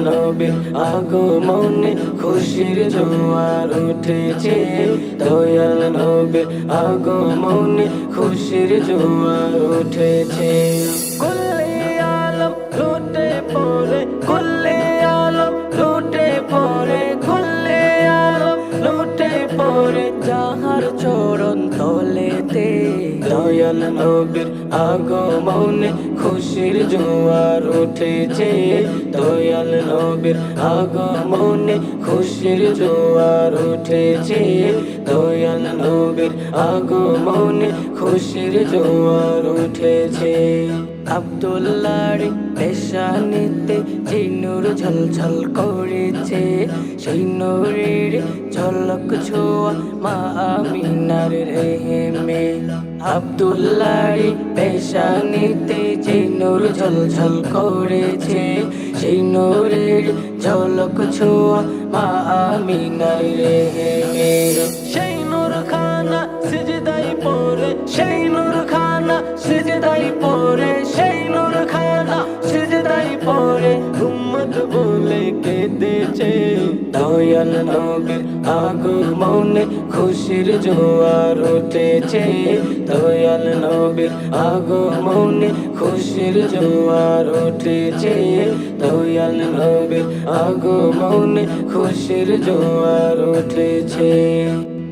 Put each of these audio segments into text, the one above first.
নবীর আগমনে খুশির জোয়ার উঠেছে, দয়াল নবীর আগমনে খুশির জোয়ার উঠেছে। কুল্লে আলম লুটে পড়ে, কুল্লে আলম লুটে পড়ে, কুল্লে আলম লুটে পড়ে যাহার চরণ তলেতে, দয়াল নবীর আগমনে খুশির জোয়ার উঠেছে, দয়াল নবীর আগমনে খুশির জোয়ার উঠেছে, দয়াল নবীর আগমনে খুশির জোয়ার উঠেছে। আব্দুল্লাহর পেশানিতে যে নূর ঝলঝল করেছে, সেই নূরের ঝলক ছোঁয়া মা আমিনার রেহেমে। আব্দুল্লাহর পেশানিতে যে নূর ঝলঝল করেছে, সেই নূরের ঝলক ছোঁয়া মা আমিনার রেহেমে। সেই নূর খানা সিজদায় পড়ে, সেই নূর খানা সিজদায় পড়ে, সেই নূর খানা সিজদায় পড়ে উম্মত বলে কেঁদেছে, দয়াল নবীর আগমনে খুশির জোয়ার উঠেছে, দয়াল নবীর আগমনে খুশির জোয়ার উঠেছে, দয়াল নবীর আগমনে খুশির জোয়ার উঠেছে।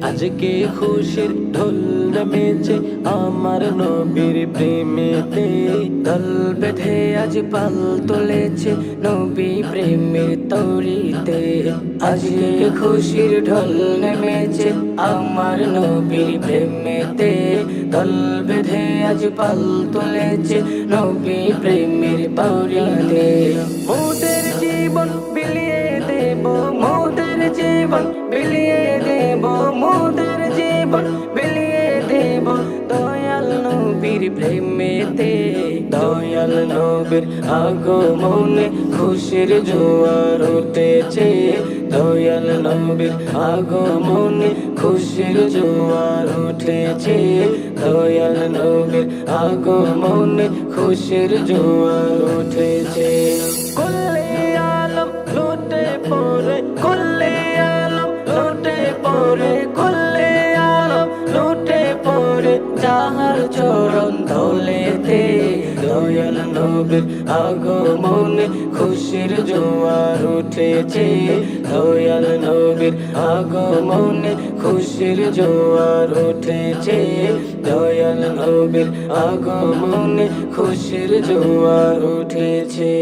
আজকে খুশির ঢোল নেমেছে আমার নবীর প্রেমেতে, দল বেঁধে আজ পাল তুলেছে নবী প্রেমের তরিতে। আজকে খুশির ঢোল নেমেছে আমার নবীর প্রেমেতে, দল বেঁধে আজ পাল তুলেছে নবী প্রেমের তরিতে। মোদের জীবন বিলিয়ে দেব, মোদের জীবন বিলিয়ে দেব, মোদের জীবন বিলিয়ে দেব দয়াল নবীর প্রেমেতে, দয়াল নবীর আগমনে খুশির জোয়ার উঠেছে, দয়াল নবীর আগমনে খুশির জোয়ার উঠেছে, দয়াল নবীর আগমনে খুশির জোয়ার উঠেছে। কুল্লে আলম লুটে পড়ে, কুল্লে আলম লুটে পড়ে, কুল্লে আলম লুটে পড়ে যাহার চরণ তলেতে, দয়াল নবীর আগমনে খুশির জোয়ার উঠেছে, দয়াল নবীর আগমনে খুশির জোয়ার উঠেছে, দয়াল নবীর আগমনে খুশির জোয়ার উঠেছে।